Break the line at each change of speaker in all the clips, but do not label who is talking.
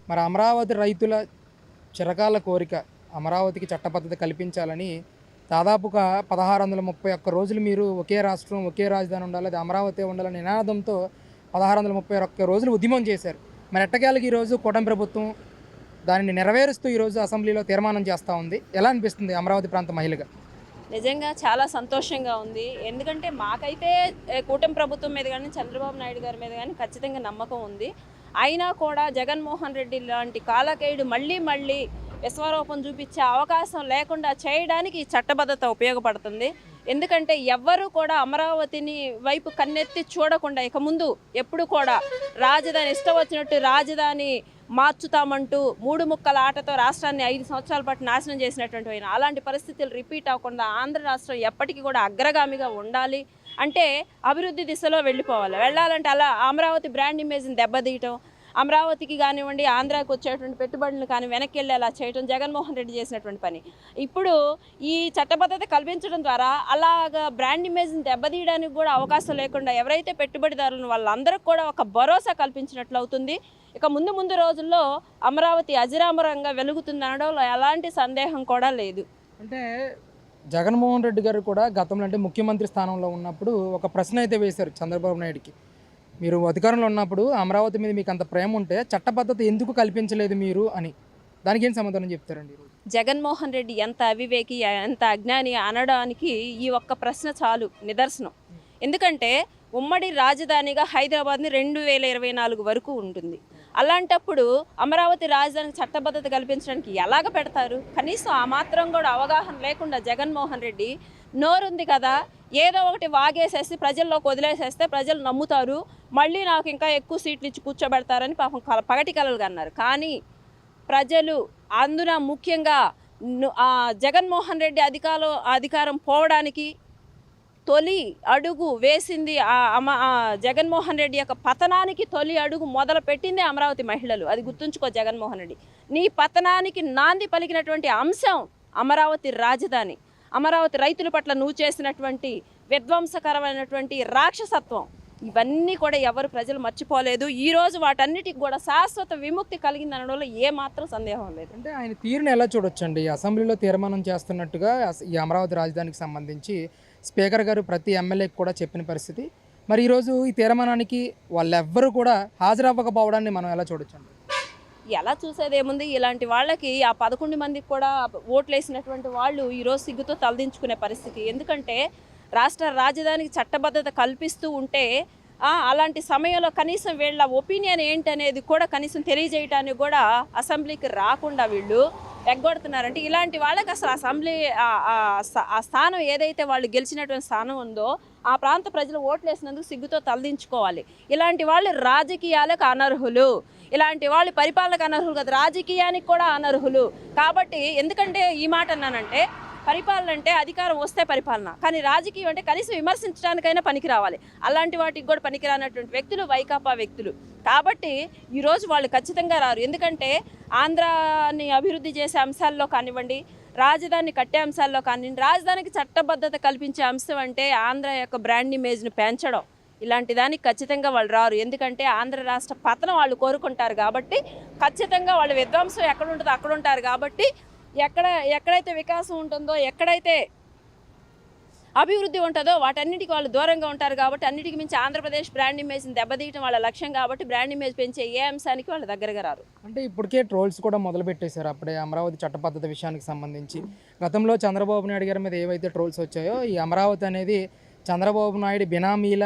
మరి అమరావతి రైతుల చిరకాల కోరిక అమరావతికి చట్టబద్ధత కల్పించాలని దాదాపుగా 1631 రోజులు మీరు ఒకే రాష్ట్రం ఒకే రాజధాని ఉండాలి, అది అమరావతి ఉండాలనే నినాదంతో 1631 రోజులు ఉద్యమం చేశారు. మరి ఎట్టకేలకు ఈరోజు కూటమి ప్రభుత్వం దానిని నెరవేరుస్తూ ఈరోజు అసెంబ్లీలో తీర్మానం చేస్తూ ఉంది. ఎలా అనిపిస్తుంది అమరావతి ప్రాంత మహిళగా?
నిజంగా చాలా సంతోషంగా ఉంది. ఎందుకంటే మాకైతే కూటమి ప్రభుత్వం మీద కానీ చంద్రబాబు నాయుడు గారి మీద కానీ ఖచ్చితంగా నమ్మకం ఉంది. అయినా కూడా జగన్మోహన్ రెడ్డి లాంటి కాలకేయుడు మళ్ళీ విశ్వరూపం చూపించే అవకాశం లేకుండా చేయడానికి ఈ చట్టబద్ధత ఉపయోగపడుతుంది. ఎందుకంటే ఎవ్వరూ కూడా అమరావతిని వైపు కన్నెత్తి చూడకుండా ఇక ముందు ఎప్పుడు కూడా రాజధాని ఇష్టం వచ్చినట్టు రాజధాని మార్చుతామంటూ 3 ముక్కల ఆటతో రాష్ట్రాన్ని 5 సంవత్సరాల పాటు నాశనం చేసినటువంటి ఆయన అలాంటి పరిస్థితులు రిపీట్ అవ్వకుండా ఆంధ్ర రాష్ట్రం ఎప్పటికీ కూడా అగ్రగామిగా ఉండాలి అంటే అభివృద్ధి దిశలో వెళ్ళాలంటే అలా అమరావతి బ్రాండ్ ఇమేజ్ని దెబ్బతీయటం, అమరావతికి కానివ్వండి ఆంధ్రాకి వచ్చేటువంటి పెట్టుబడులు కానీ వెనక్కి వెళ్ళేలా చేయడం జగన్మోహన్ రెడ్డి చేసినటువంటి పని. ఇప్పుడు ఈ చట్టబద్ధత కల్పించడం ద్వారా అలాగా బ్రాండ్ ఇమేజ్ని దెబ్బతీయడానికి కూడా అవకాశం లేకుండా ఎవరైతే పెట్టుబడిదారులను వాళ్ళందరికీ కూడా ఒక భరోసా కల్పించినట్లు అవుతుంది. ఇక ముందు రోజుల్లో అమరావతి అజరామరంగా వెలుగుతుందనడంలో ఎలాంటి సందేహం కూడా లేదు.
అంటే జగన్మోహన్ రెడ్డి గారు కూడా గతంలో అంటే ముఖ్యమంత్రి స్థానంలో ఉన్నప్పుడు ఒక ప్రశ్న అయితే వేశారు చంద్రబాబు నాయుడుకి. మీరు అధికారంలో ఉన్నప్పుడు అమరావతి మీద మీకు అంత ప్రేమ ఉంటే చట్టబద్ధత ఎందుకు కల్పించలేదు మీరు అని. దానికి ఏం సమాధానం చెప్తారండి?
జగన్మోహన్ రెడ్డి ఎంత అవివేకి ఎంత అజ్ఞాని అనడానికి ఈ ఒక్క ప్రశ్న చాలు నిదర్శనం. ఎందుకంటే ఉమ్మడి రాజధానిగా హైదరాబాద్ని 2024 వరకు ఉంటుంది. అలాంటప్పుడు అమరావతి రాజధానికి చట్టబద్ధత కల్పించడానికి ఎలాగ పెడతారు? కనీసం ఆ మాత్రం కూడా అవగాహన లేకుండా జగన్మోహన్ రెడ్డి నోరుంది కదా ఏదో ఒకటి వాగేసేసి ప్రజల్లోకి వదిలేసేస్తే ప్రజలు నమ్ముతారు, మళ్ళీ నాకు ఇంకా ఎక్కువ సీట్లు ఇచ్చి కూర్చోబెడతారని పాపం పగటి కలలుగా అన్నారు. కానీ ప్రజలు అందున ముఖ్యంగా జగన్మోహన్ రెడ్డి అధికారం పోవడానికి తొలి అడుగు వేసింది జగన్మోహన్ రెడ్డి యొక్క పతనానికి తొలి అడుగు మొదలు పెట్టిందే అమరావతి మహిళలు. అది గుర్తుంచుకో జగన్మోహన్ రెడ్డి. నీ పతనానికి నాంది పలికినటువంటి అంశం అమరావతి రాజధాని. అమరావతి రైతుల పట్ల నువ్వు చేసినటువంటి విధ్వంసకరమైనటువంటి రాక్షసత్వం ఇవన్నీ కూడా ఎవరు ప్రజలు మర్చిపోలేదు. ఈరోజు వాటన్నిటికి కూడా శాశ్వత విముక్తి కలిగిందనడంలో ఏమాత్రం సందేహం లేదు.
అంటే ఆయన తీరుని ఎలా చూడొచ్చండి? అసెంబ్లీలో తీర్మానం చేస్తున్నట్టుగా ఈ అమరావతి రాజధానికి సంబంధించి స్పీకర్ గారు ప్రతి ఎమ్మెల్యేకి కూడా చెప్పిన పరిస్థితి. మరి ఈరోజు ఈ తీర్మానానికి వాళ్ళెవ్వరూ కూడా హాజరవ్వకపోవడాన్ని మనం ఎలా చూడొచ్చండి?
ఎలా చూసేదేముంది, ఇలాంటి వాళ్ళకి ఆ 11 మందికి కూడా ఓట్లు వేసినటువంటి వాళ్ళు ఈరోజు సిగ్గుతో తలదించుకునే పరిస్థితి. ఎందుకంటే రాష్ట్ర రాజధానికి చట్టబద్ధత కల్పిస్తూ ఉంటే అలాంటి సమయంలో కనీసం వీళ్ళ ఒపీనియన్ ఏంటనేది కూడా కనీసం తెలియజేయటానికి కూడా అసెంబ్లీకి రాకుండా వీళ్ళు ఎగ్గొడుతున్నారంటే ఇలాంటి వాళ్ళకి అసలు అసెంబ్లీ ఆ స్థానం ఏదైతే వాళ్ళు గెలిచినటువంటి స్థానం ఉందో ఆ ప్రాంత ప్రజలు ఓట్లు వేసినందుకు సిగ్గుతో తలదించుకోవాలి. ఇలాంటి వాళ్ళు రాజకీయాలకు అనర్హులు, ఇలాంటి వాళ్ళు పరిపాలనకు అనర్హులు కాదు, రాజకీయానికి కూడా అనర్హులు. కాబట్టి ఎందుకంటే ఈ మాట అన్నానంటే పరిపాలన అంటే అధికారం వస్తే పరిపాలన, కానీ రాజకీయం అంటే కనీసం విమర్శించడానికైనా పనికి రావాలి. అలాంటి వాటికి కూడా పనికిరానటువంటి వ్యక్తులు వైకాపా వ్యక్తులు. కాబట్టి ఈరోజు వాళ్ళు ఖచ్చితంగా రారు. ఎందుకంటే ఆంధ్రాని అభివృద్ధి చేసే అంశాల్లో కానివ్వండి, రాజధాని కట్టే అంశాల్లో కానివ్వండి, రాజధానికి చట్టబద్ధత కల్పించే అంశం అంటే ఆంధ్ర యొక్క బ్రాండ్ ఇమేజ్ని పెంచడం, ఇలాంటి దానికి ఖచ్చితంగా వాళ్ళు రారు. ఎందుకంటే ఆంధ్ర రాష్ట్ర పతనం వాళ్ళు కోరుకుంటారు కాబట్టి, ఖచ్చితంగా వాళ్ళ విధ్వంసం ఎక్కడ ఉంటుందో అక్కడ ఉంటారు కాబట్టి, ఎక్కడైతే వికాసం ఉంటుందో ఎక్కడైతే అభివృద్ధి ఉంటుందో వాటన్నిటికీ వాళ్ళు దూరంగా ఉంటారు. కాబట్టి అన్నిటికీ మించి ఆంధ్రప్రదేశ్ బ్రాండ్ ఇమేజ్ని దెబ్బతీయడం వాళ్ళ లక్ష్యం కాబట్టి బ్రాండ్ ఇమేజ్ పెంచే ఏ అంశానికి వాళ్ళు దగ్గరగా రారు.
అంటే ఇప్పటికే ట్రోల్స్ కూడా మొదలుపెట్టేశారు అప్పుడే అమరావతి చట్టబద్ధత విషయానికి సంబంధించి. గతంలో చంద్రబాబు నాయుడు గారి మీద ఏవైతే ట్రోల్స్ వచ్చాయో ఈ అమరావతి అనేది చంద్రబాబు నాయుడు బినామీల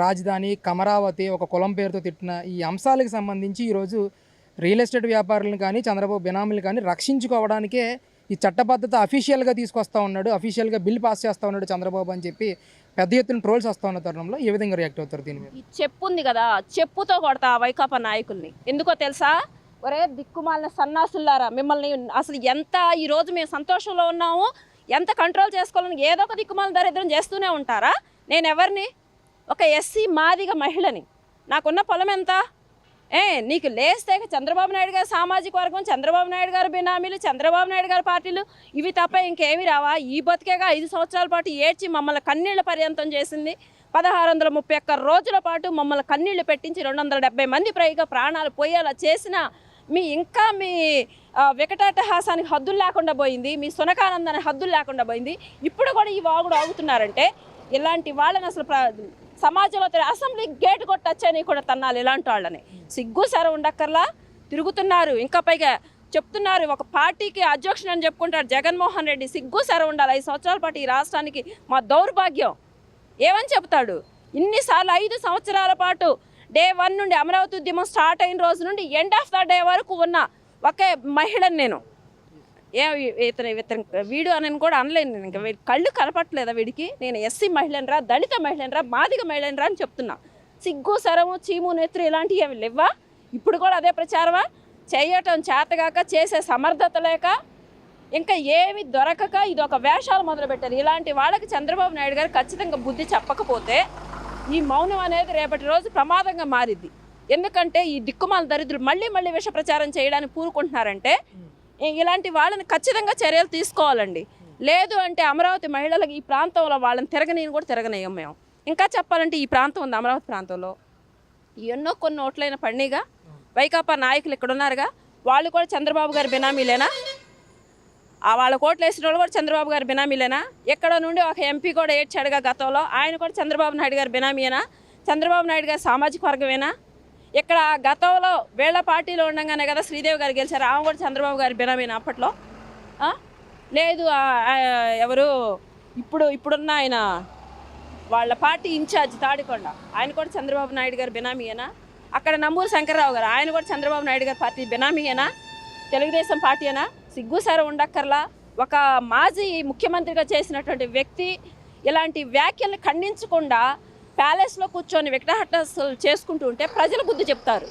రాజధాని, కమరావతి ఒక కులం పేరుతో తిట్టిన ఈ అంశాలకు సంబంధించి ఈరోజు రియల్ ఎస్టేట్ వ్యాపారులను కానీ చంద్రబాబు బినామీలు కానీ రక్షించుకోవడానికే ఈ చట్టబద్ధత అఫీషియల్గా తీసుకొస్తా ఉన్నాడు, అఫీషియల్గా బిల్ పాస్ చేస్తూ ఉన్నాడు చంద్రబాబు అని చెప్పి పెద్ద ఎత్తున ట్రోల్స్ వస్తూ ఉన్న తరుణంలో ఏ విధంగా రియాక్ట్ అవుతారు దీని మీద?
చెప్పుంది కదా, చెప్పుతో కొడతా వైకాపా నాయకుల్ని. ఎందుకో తెలుసా? ఒరే దిక్కుమాలిన సన్నాసులారా, మిమ్మల్ని అసలు ఎంత ఈరోజు మేము సంతోషంలో ఉన్నాము, ఎంత కంట్రోల్ చేసుకోవాలని ఏదో ఒక దిక్కుమాలిన దరిద్రం చేస్తూనే ఉంటారా? నేను ఎవరిని? ఒక ఎస్సీ మాదిగ మహిళని. నాకున్న పొలం ఎంత? నీకు లేస్తే చంద్రబాబు నాయుడు గారి సామాజిక వర్గం, చంద్రబాబు నాయుడు గారు బినామీలు, చంద్రబాబు నాయుడు గారి పార్టీలు ఇవి తప్ప ఇంకేమి రావా? ఈ బతికేగా 5 సంవత్సరాల పాటు ఏడ్చి మమ్మల్ని కన్నీళ్ల పర్యంతం చేసింది. 1631 రోజుల పాటు మమ్మల్ని కన్నీళ్లు పెట్టించి 270 మంది పైగా ప్రాణాలు పోయేలా చేసిన మీ వికటాటహాసానికి హద్దులు లేకుండా పోయింది, మీ సునకానందానికి హద్దులు లేకుండా పోయింది. ఇప్పుడు కూడా ఈ వాగుడు ఆగుతున్నారంటే ఇలాంటి వాళ్ళని అసలు సమాజంలో అసెంబ్లీ గేట్ కొట్టచ్చని కూడా తన్నాలి. ఇలాంటి వాళ్ళని సిగ్గు సర ఉండక్కర్లా తిరుగుతున్నారు. ఇంకా పైగా చెప్తున్నారు ఒక పార్టీకి అధ్యక్షుడు అని చెప్పుకుంటారు జగన్మోహన్ రెడ్డి. సిగ్గు సర ఉండాలి. 5 సంవత్సరాల పాటు ఈ రాష్ట్రానికి మా దౌర్భాగ్యం ఏమని చెప్తాడు? ఇన్నిసార్లు 5 సంవత్సరాల పాటు డే 1 నుండి అమరావతి ఉద్యమం స్టార్ట్ అయిన రోజు నుండి ఎండ్ ఆఫ్ ద డే వరకు ఉన్న ఒకే మహిళను నేను. ఇతను వీడు అని కూడా అనలేను నేను. ఇంకా కళ్ళు కనపట్లేదా వీడికి? నేను ఎస్సీ మహిళనరా, దళిత మహిళనరా, మాదిగ మహిళనరా అని చెప్తున్నా. సిగ్గు సరము చీము నెత్తురు ఇలాంటివి ఏమి లేవా? ఇప్పుడు కూడా అదే ప్రచారమా? చేయటం చేతగాక, చేసే సమర్థత లేక, ఇంకా ఏమి దొరకక ఇది ఒక వేషాలు మొదలుపెట్టారు. ఇలాంటి వాళ్ళకి చంద్రబాబు నాయుడు గారు ఖచ్చితంగా బుద్ధి చెప్పకపోతే ఈ మౌనం అనేది రేపటి రోజు ప్రమాదంగా మారిద్ది. ఎందుకంటే ఈ దిక్కుమాల దరిద్రులు మళ్ళీ మళ్ళీ విష ప్రచారం చేయడానికి పూనుకుంటున్నారంటే ఇలాంటి వాళ్ళని ఖచ్చితంగా చర్యలు తీసుకోవాలండి. లేదు అంటే అమరావతి మహిళలకు ఈ ప్రాంతంలో వాళ్ళని తిరగనీని కూడా తిరగనేయం మేము. ఇంకా చెప్పాలంటే ఈ ప్రాంతం ఉంది అమరావతి ప్రాంతంలో ఎన్నో కొన్ని ఓట్లైన పడినీగా. వైకాపా నాయకులు ఇక్కడ ఉన్నారుగా, వాళ్ళు కూడా చంద్రబాబు గారి బినామీలేనా? వాళ్ళ కోట్లు వేసిన వాళ్ళు కూడా చంద్రబాబు గారి బినామీలేనా? ఎక్కడో నుండి ఒక ఎంపీ కూడా ఏడ్చాడుగా గతంలో, ఆయన కూడా చంద్రబాబు నాయుడు గారి బినామీయేనా? చంద్రబాబు నాయుడు గారి సామాజిక వర్గమేనా? ఇక్కడ గతంలో వీళ్ళ పార్టీలో ఉండగానే కదా శ్రీదేవి గారు గెలిచారు, ఆమె కూడా చంద్రబాబు గారి బినామీనా అప్పట్లో? లేదు. ఎవరు ఇప్పుడున్న ఆయన వాళ్ళ పార్టీ ఇన్ఛార్జ్ తాడికొండ, ఆయన కూడా చంద్రబాబు నాయుడు గారి బినామీయేనా? అక్కడ నంబూరు శంకర్రావు గారు, ఆయన కూడా చంద్రబాబు నాయుడు గారి పార్టీ బినామీయేనా? తెలుగుదేశం పార్టీయేనా? సిగ్గుసార ఉండక్కర్లా. ఒక మాజీ ముఖ్యమంత్రిగా చేసినటువంటి వ్యక్తి ఇలాంటి వ్యాఖ్యల్ని ఖండించకుండా ప్యాలెస్లో కూర్చొని విగ్రహాటహాసాలు చేసుకుంటూ ఉంటే ప్రజలు బుద్ధి చెప్తారు.